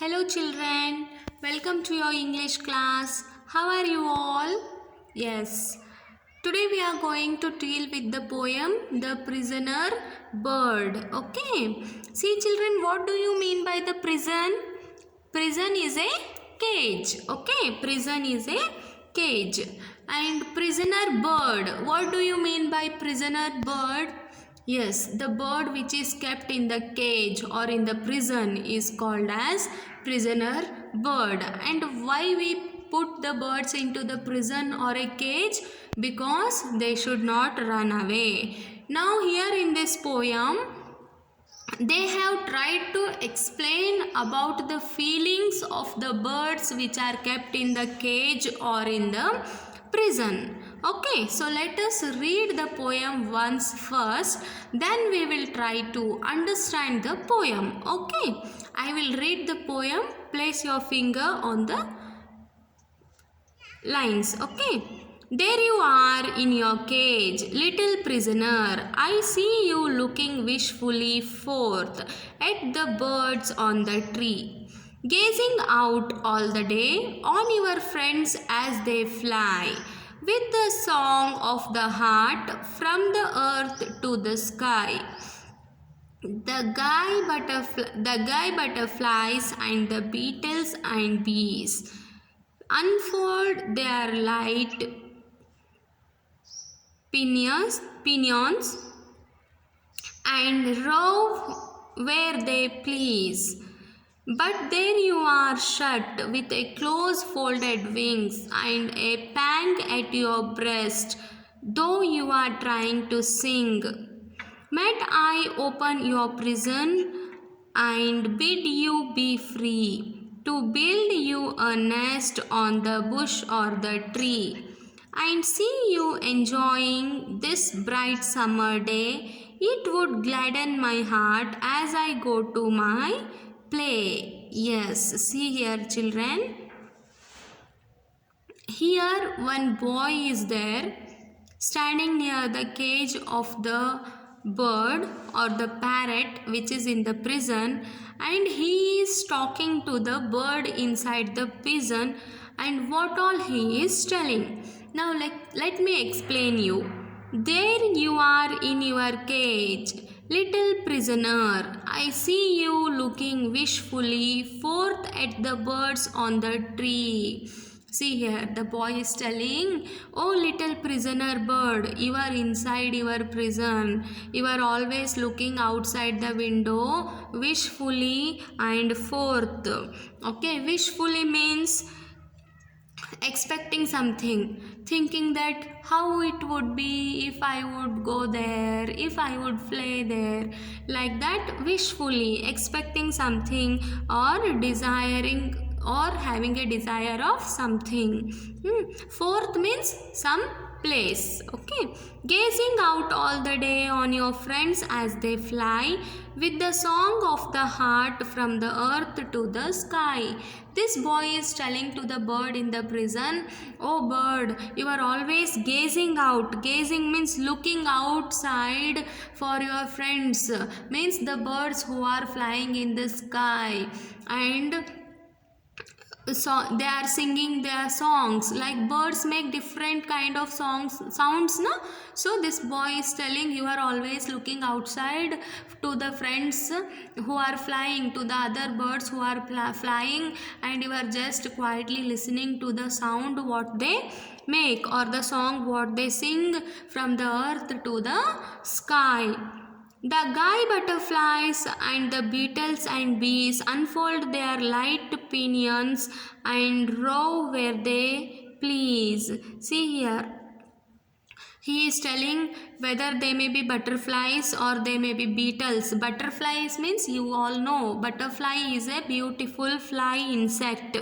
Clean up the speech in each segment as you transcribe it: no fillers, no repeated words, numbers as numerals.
Hello children, welcome to your English class. How are you all? Yes. Today we are going to deal with the poem The Prisoner Bird. Okay. See children, what do you mean by the prison? Prison is a cage. Okay. Prison is a cage. And prisoner bird. What do you mean by prisoner bird? Yes, the bird which is kept in the cage or in the prison is called as prisoner bird. And why we put the birds into the prison or a cage? Because they should not run away. Now here in this poem, they have tried to explain about the feelings of the birds which are kept in the cage or in the prison. Okay, so let us read the poem once first, then we will try to understand the poem. Okay, I will read the poem. Place your finger on the lines. Okay, there you are in your cage, little prisoner. I see you looking wishfully forth at the birds on the tree, gazing out all the day on your friends as they fly, with the song of the heart from the earth to the sky. The guy butterflies and the beetles and bees unfold their light pinions and rove where they please. But there you are shut with a close folded wings and a pang at your breast, though you are trying to sing. Might I open your prison and bid you be free, to build you a nest on the bush or the tree, and see you enjoying this bright summer day? It would gladden my heart as I go to my play. Yes, see here children. Here one boy is there standing near the cage of the bird or the parrot which is in the prison, and he is talking to the bird inside the prison, and what all he is telling. Now let me explain you. There you are in your cage, little prisoner. I see you looking wishfully forth at the birds on the tree. See here, the boy is telling, oh little prisoner bird, you are inside your prison. You are always looking outside the window, wishfully and forth. Okay, wishfully means expecting something, thinking that how it would be if I would go there, if I would play there, like that, wishfully expecting something or desiring or having a desire of something. Fourth means some place. Okay, gazing out all the day on your friends as they fly, with the song of the heart from the earth to the sky. This boy is telling to the bird in the prison, oh bird, you are always gazing out. Gazing means looking outside for your friends, means the birds who are flying in the sky, and so they are singing their songs. Like birds make different kind of sounds, no? So this boy is telling, you are always looking outside to the friends who are flying, to the other birds who are flying, and you are just quietly listening to the sound what they make or the song what they sing from the earth to the sky. The guy butterflies and the beetles and bees unfold their light pinions and rove where they please. See here, he is telling whether they may be butterflies or they may be beetles. Butterflies means you all know, butterfly is a beautiful fly insect.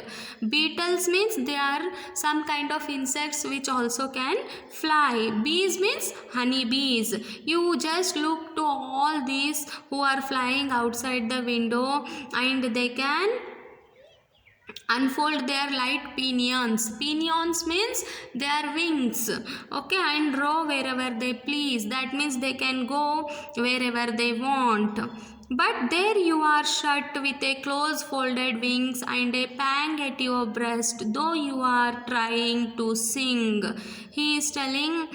Beetles means they are some kind of insects which also can fly. Bees means honey bees. You just look to all these who are flying outside the window, and they can unfold their light pinions. Pinions means their wings, okay, and row wherever they please. That means they can go wherever they want. But there you are shut with a close folded wings and a pang at your breast, though you are trying to sing. He is telling,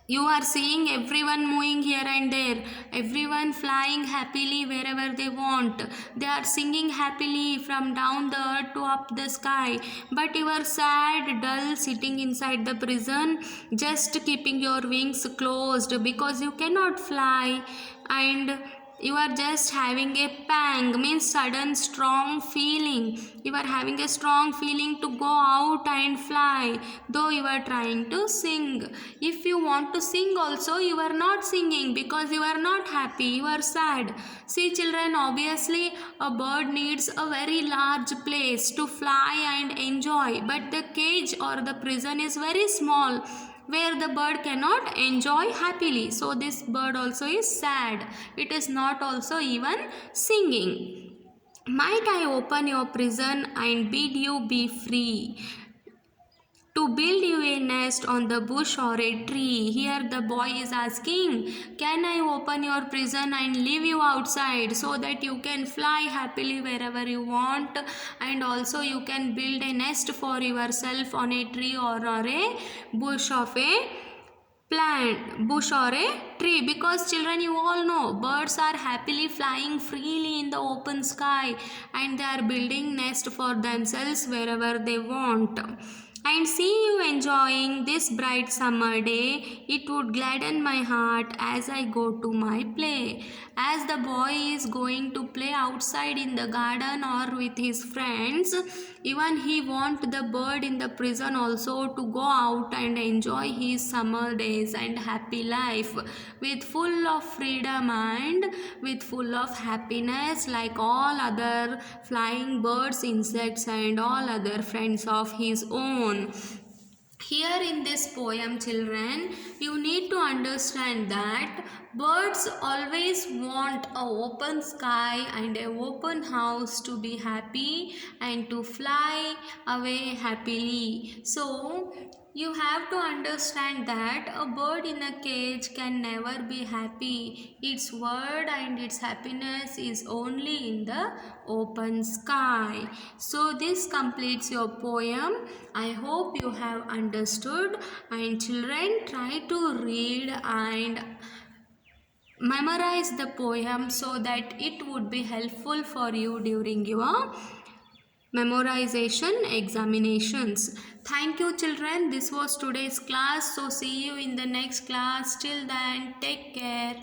you are seeing everyone moving here and there, everyone flying happily wherever they want. They are singing happily from down the earth to up the sky. But you are sad, dull, sitting inside the prison, just keeping your wings closed because you cannot fly. And you are just having a pang, means sudden strong feeling. You are having a strong feeling to go out and fly, though you are trying to sing. If you want to sing also, you are not singing because you are not happy, you are sad. See children, obviously a bird needs a very large place to fly and enjoy, but the cage or the prison is very small, where the bird cannot enjoy happily. So this bird also is sad, it is not also even singing. Might I open your prison and bid you be free, to build you a nest on the bush or a tree? Here the boy is asking, can I open your prison and leave you outside so that you can fly happily wherever you want, and also you can build a nest for yourself on a tree or a bush of a bush or a tree? Because children, you all know birds are happily flying freely in the open sky, and they are building nest for themselves wherever they want. And see you enjoying this bright summer day, it would gladden my heart as I go to my play. As the boy is going to play outside in the garden or with his friends, even he want the bird in the prison also to go out and enjoy his summer days and happy life with full of freedom and with full of happiness, like all other flying birds, insects and all other friends of his own. Here in this poem children, you need to understand that birds always want a open sky and a open house to be happy and to fly away happily. So you have to understand that a bird in a cage can never be happy. Its word and its happiness is only in the open sky. So this completes your poem. I hope you have understood, and children, try to read and memorize the poem so that it would be helpful for you during your memorization examinations. Thank you children, this was today's class. So see you in the next class. Till then, take care.